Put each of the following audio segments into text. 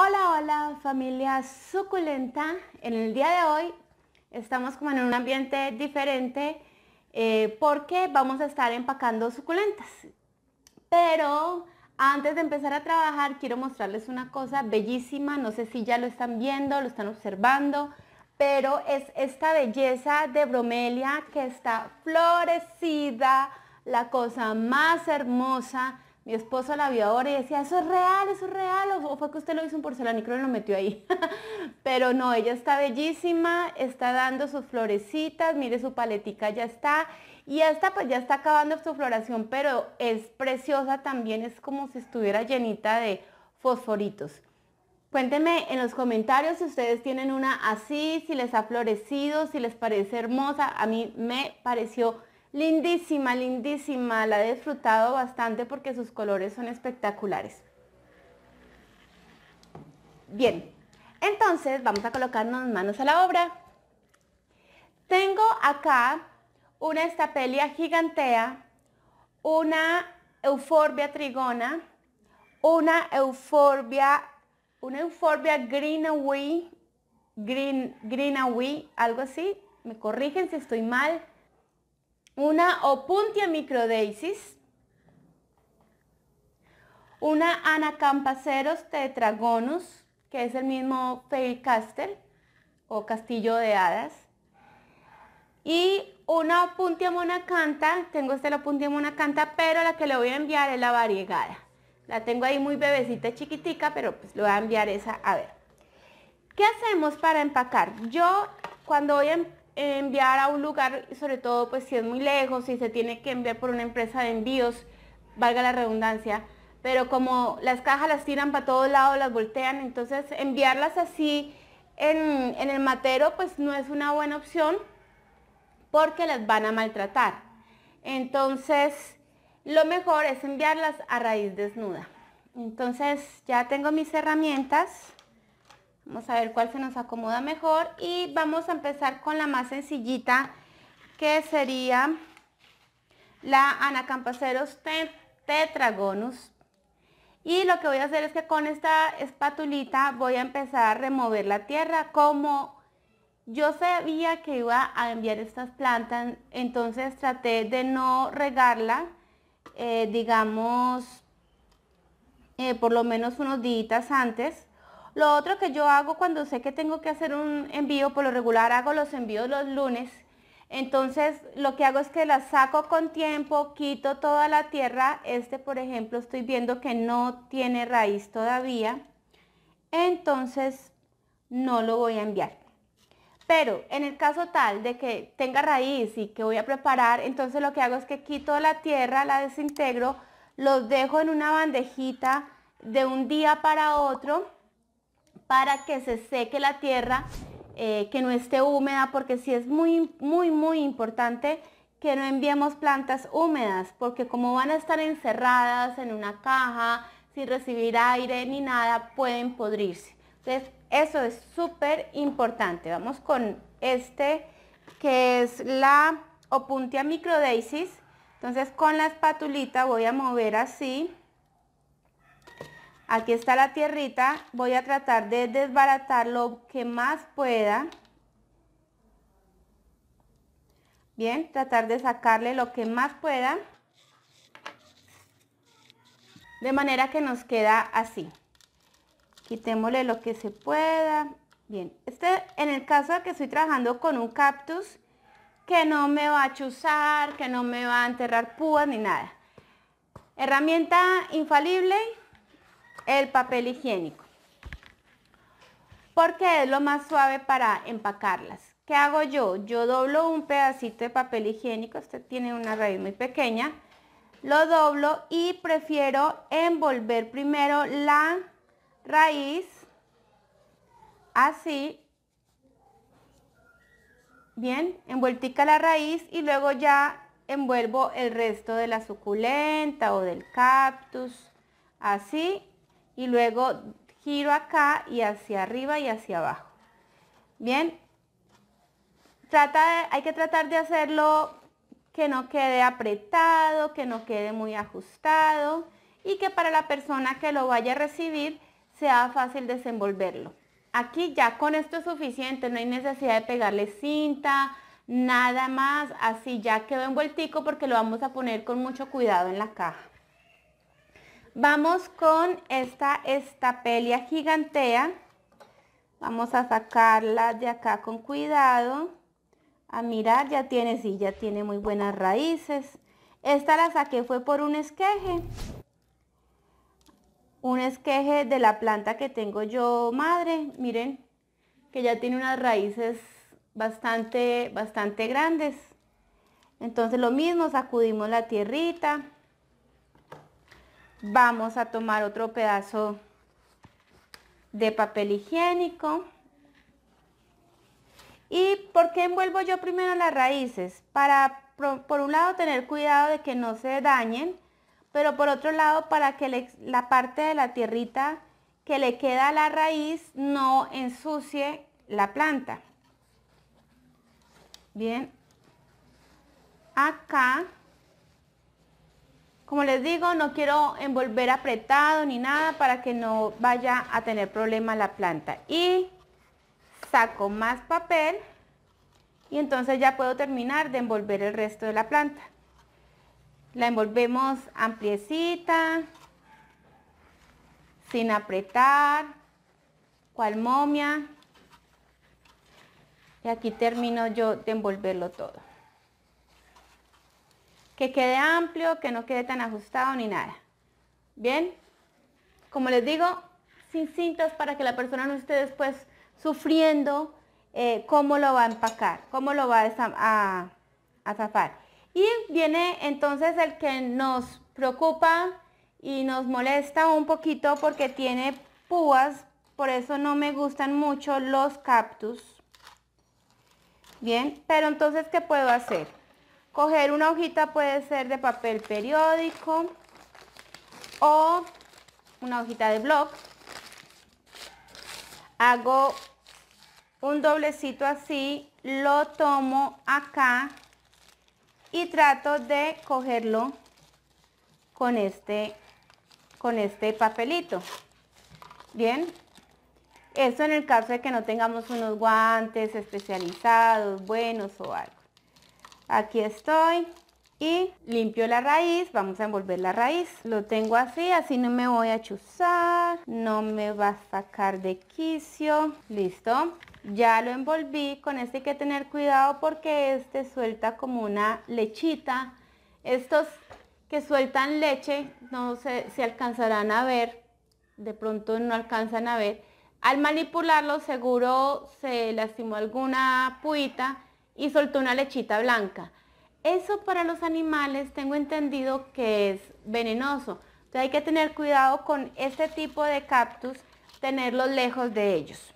Hola, hola familia suculenta. En el día de hoy estamos como en un ambiente diferente porque vamos a estar empacando suculentas. Pero antes de empezar a trabajar quiero mostrarles una cosa bellísima. No sé si ya lo están viendo, lo están observando, pero es esta belleza de bromelia que está florecida, la cosa más hermosa. Mi esposo la vio ahora y decía, eso es real, o fue que usted lo hizo en porcelanicro y lo metió ahí. Pero no, ella está bellísima, está dando sus florecitas, mire su paletica ya está. Y esta pues ya está acabando su floración, pero es preciosa también, es como si estuviera llenita de fosforitos. Cuéntenme en los comentarios si ustedes tienen una así, si les ha florecido, si les parece hermosa. A mí me pareció lindísima, lindísima. La he disfrutado bastante porque sus colores son espectaculares. Bien, entonces vamos a colocarnos manos a la obra. Tengo acá una estapelia gigantea, una euforbia trigona, una euforbia greenaway, algo así, me corrigen si estoy mal, una opuntia microdeisis, una anacampaceros tetragonus, que es el mismo fairy castle o castillo de hadas, y una opuntia monacanta. Tengo esta la opuntia monacanta, pero la que le voy a enviar es la variegada. La tengo ahí muy bebecita, chiquitica, pero pues le voy a enviar esa. A ver, ¿qué hacemos para empacar? Yo cuando voy a enviar a un lugar, sobre todo pues si es muy lejos, si se tiene que enviar por una empresa de envíos, valga la redundancia, pero como las cajas las tiran para todos lados, las voltean, entonces enviarlas así en el matero pues no es una buena opción porque las van a maltratar. Entonces lo mejor es enviarlas a raíz desnuda. Entonces ya tengo mis herramientas. Vamos a ver cuál se nos acomoda mejor y vamos a empezar con la más sencillita, que sería la Anacampaceros tetragonus. Y lo que voy a hacer es que con esta espatulita voy a empezar a remover la tierra. Como yo sabía que iba a enviar estas plantas, entonces traté de no regarla, digamos, por lo menos unos días antes. Lo otro que yo hago cuando sé que tengo que hacer un envío, por lo regular hago los envíos los lunes. Entonces lo que hago es que la saco con tiempo, quito toda la tierra. Por ejemplo, estoy viendo que no tiene raíz todavía. Entonces no lo voy a enviar. Pero en el caso tal de que tenga raíz y que voy a preparar, entonces lo que hago es que quito la tierra, la desintegro, los dejo en una bandejita de un día para otro para que se seque la tierra, que no esté húmeda, porque sí es muy, muy, muy importante que no enviemos plantas húmedas, porque como van a estar encerradas en una caja, sin recibir aire ni nada, pueden podrirse. Entonces, eso es súper importante. Vamos con que es la Opuntia microdeisis. Entonces, con la espatulita voy a mover así. Aquí está la tierrita. Voy a tratar de desbaratar lo que más pueda. Bien, tratar de sacarle lo que más pueda. De manera que nos queda así. Quitémosle lo que se pueda. Bien, en el caso de que estoy trabajando con un cactus que no me va a chuzar, que no me va a enterrar púas ni nada. Herramienta infalible, el papel higiénico, porque es lo más suave para empacarlas. ¿Qué hago yo? Yo doblo un pedacito de papel higiénico. Este tiene una raíz muy pequeña. Lo doblo y prefiero envolver primero la raíz así, bien, envueltica la raíz, y luego ya envuelvo el resto de la suculenta o del cactus así, y luego giro acá y hacia arriba y hacia abajo. Bien, hay que tratar de hacerlo que no quede apretado, que no quede muy ajustado, y que para la persona que lo vaya a recibir sea fácil desenvolverlo. Aquí ya con esto es suficiente, no hay necesidad de pegarle cinta, nada más, así ya quedó envueltico porque lo vamos a poner con mucho cuidado en la caja. Vamos con esta estapelia gigantea. Vamos a sacarla de acá con cuidado. A mirar, ya tiene muy buenas raíces. Esta la saqué fue por un esqueje. Un esqueje de la planta que tengo yo madre. Miren, que ya tiene unas raíces bastante grandes. Entonces lo mismo, sacudimos la tierrita. Vamos a tomar otro pedazo de papel higiénico. ¿Y por qué envuelvo yo primero las raíces? Para, por un lado, tener cuidado de que no se dañen, pero por otro lado, para que la parte de la tierrita que le queda a la raíz no ensucie la planta. Bien, acá, como les digo, no quiero envolver apretado ni nada para que no vaya a tener problema la planta. Y saco más papel y entonces ya puedo terminar de envolver el resto de la planta. La envolvemos ampliecita, sin apretar, cual momia. Y aquí termino yo de envolverlo todo. Que quede amplio, que no quede tan ajustado ni nada. Bien, como les digo, sin cintas para que la persona no esté después sufriendo cómo lo va a empacar, cómo lo va a zafar. Y viene entonces el que nos preocupa y nos molesta un poquito porque tiene púas, por eso no me gustan mucho los cactus. Bien, pero entonces, ¿qué puedo hacer? Coger una hojita, puede ser de papel periódico o una hojita de blog. Hago un doblecito así, lo tomo acá y trato de cogerlo con este papelito. Bien, eso en el caso de que no tengamos unos guantes especializados, buenos o algo. Aquí estoy y limpio la raíz, vamos a envolver la raíz. Lo tengo así, así no me voy a chuzar, no me va a sacar de quicio. Listo, ya lo envolví. Con este hay que tener cuidado porque este suelta como una lechita. Estos que sueltan leche, no sé si alcanzarán a ver, de pronto no alcanzan a ver. Al manipularlo seguro se lastimó alguna puita y soltó una lechita blanca. Eso para los animales tengo entendido que es venenoso. Entonces hay que tener cuidado con este tipo de cactus, tenerlos lejos de ellos.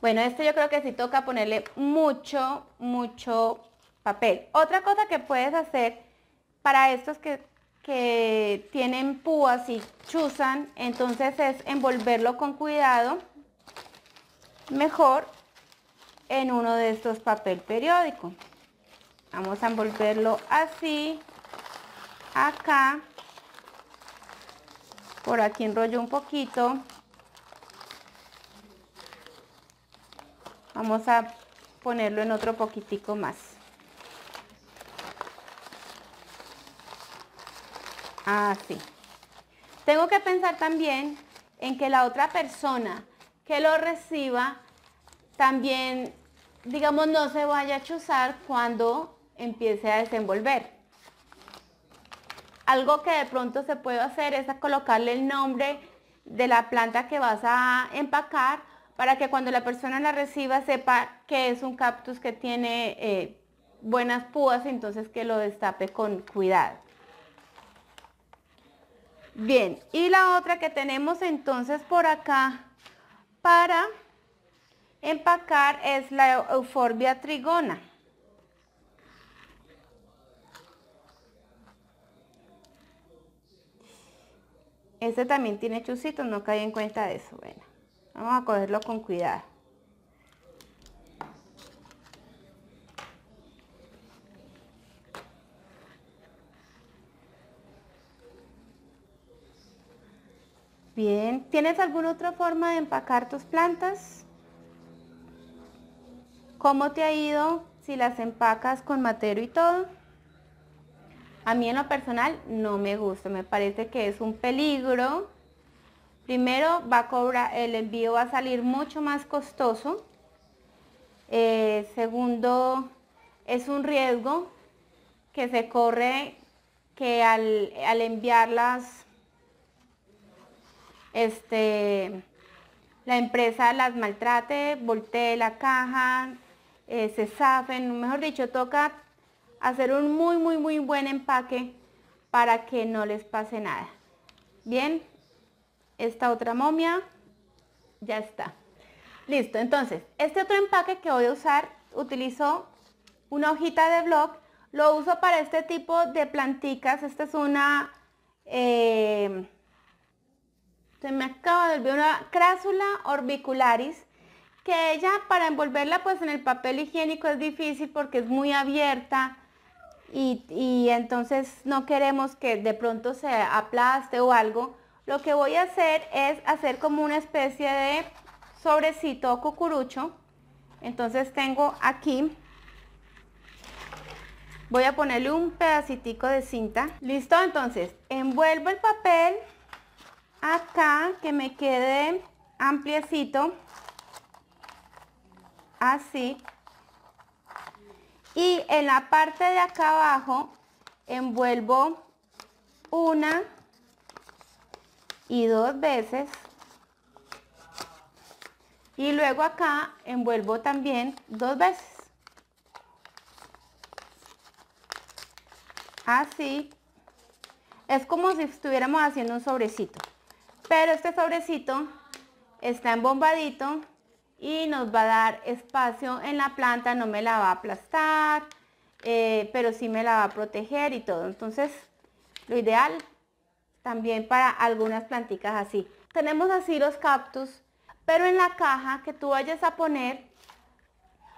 Bueno, este yo creo que sí toca ponerle mucho papel. Otra cosa que puedes hacer para estos que tienen púas y chuzan, entonces es envolverlo con cuidado, mejor en uno de estos papel periódico. Vamos a envolverlo así, acá, por aquí enrollo un poquito. Vamos a ponerlo en otro poquitico más. Así. Tengo que pensar también en que la otra persona que lo reciba también, digamos, no se vaya a chuzar cuando empiece a desenvolver. Algo que de pronto se puede hacer es colocarle el nombre de la planta que vas a empacar para que cuando la persona la reciba sepa que es un cactus que tiene buenas púas, entonces que lo destape con cuidado. Bien, y la otra que tenemos entonces por acá para empacar es la Euphorbia trigona. Este también tiene chuzitos, no caí en cuenta de eso. Bueno, vamos a cogerlo con cuidado. Bien, ¿tienes alguna otra forma de empacar tus plantas? ¿Cómo te ha ido si las empacas con matero y todo? A mí en lo personal no me gusta, me parece que es un peligro. Primero va a cobrar, el envío va a salir mucho más costoso. Segundo, es un riesgo que se corre que al enviarlas, la empresa las maltrate, voltee la caja, se zafen, mejor dicho, toca hacer un muy buen empaque para que no les pase nada. Bien, esta otra momia ya está. Listo, entonces, este otro empaque que voy a usar, utilizo una hojita de blog, lo uso para este tipo de planticas. Esta es una, se me acaba de olvidar, una Crassula orbicularis, que ella para envolverla pues en el papel higiénico es difícil porque es muy abierta y entonces no queremos que de pronto se aplaste o algo. Lo que voy a hacer es hacer como una especie de sobrecito o cucurucho. Entonces tengo aquí, voy a ponerle un pedacitico de cinta. Listo, entonces envuelvo el papel acá que me quede ampliecito, así, y en la parte de acá abajo envuelvo una y dos veces, y luego acá envuelvo también dos veces, así. Es como si estuviéramos haciendo un sobrecito, pero este sobrecito está embombadito y nos va a dar espacio en la planta, no me la va a aplastar, pero sí me la va a proteger y todo. Entonces, lo ideal también para algunas planticas así. Tenemos así los cactus, pero en la caja que tú vayas a poner,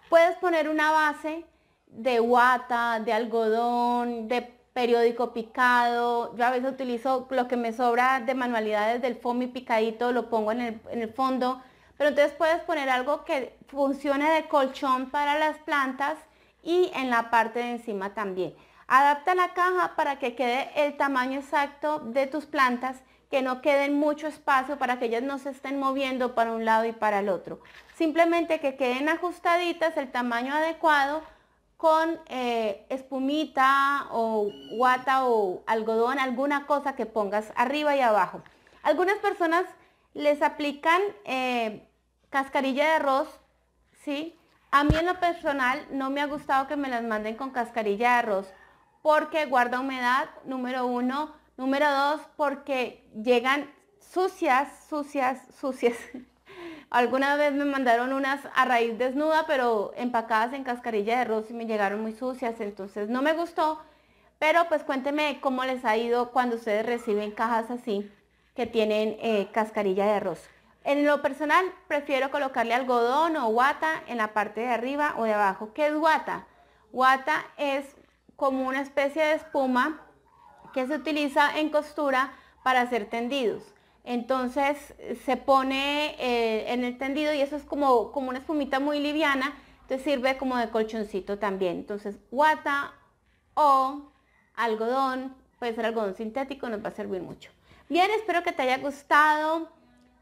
puedes poner una base de guata, de algodón, de periódico picado. Yo a veces utilizo lo que me sobra de manualidades del foamy picadito, lo pongo en el fondo. Pero entonces puedes poner algo que funcione de colchón para las plantas y en la parte de encima también. Adapta la caja para que quede el tamaño exacto de tus plantas, que no queden mucho espacio para que ellas no se estén moviendo para un lado y para el otro. Simplemente que queden ajustaditas, el tamaño adecuado, con espumita o guata o algodón, alguna cosa que pongas arriba y abajo. Algunas personas les aplican cascarilla de arroz, ¿sí? A mí en lo personal no me ha gustado que me las manden con cascarilla de arroz porque guarda humedad, número uno. Número dos, porque llegan sucias. Alguna vez me mandaron unas a raíz desnuda, pero empacadas en cascarilla de arroz y me llegaron muy sucias, entonces no me gustó. Pero pues cuéntenme cómo les ha ido cuando ustedes reciben cajas así que tienen cascarilla de arroz. En lo personal prefiero colocarle algodón o guata en la parte de arriba o de abajo. ¿Qué es guata? Guata es como una especie de espuma que se utiliza en costura para hacer tendidos. Entonces se pone en el tendido y eso es como una espumita muy liviana, entonces sirve como de colchoncito también. Entonces guata o algodón, puede ser algodón sintético, nos va a servir mucho. Bien, espero que te haya gustado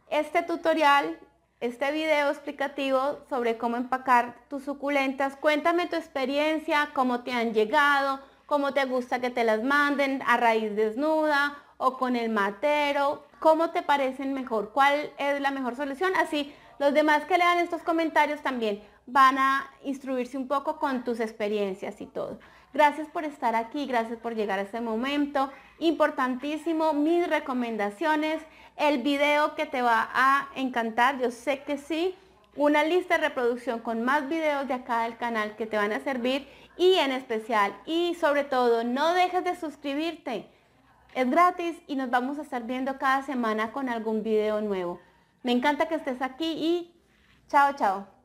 este tutorial, este video explicativo sobre cómo empacar tus suculentas. Cuéntame tu experiencia, cómo te han llegado, cómo te gusta que te las manden a raíz desnuda o con el matero, cómo te parecen mejor, cuál es la mejor solución. Así los demás que lean estos comentarios también van a instruirse un poco con tus experiencias y todo. Gracias por estar aquí, gracias por llegar a este momento. Importantísimo, mis recomendaciones, el video que te va a encantar, yo sé que sí, una lista de reproducción con más videos de acá del canal que te van a servir y en especial y sobre todo no dejes de suscribirte. Es gratis y nos vamos a estar viendo cada semana con algún video nuevo. Me encanta que estés aquí y chao, chao.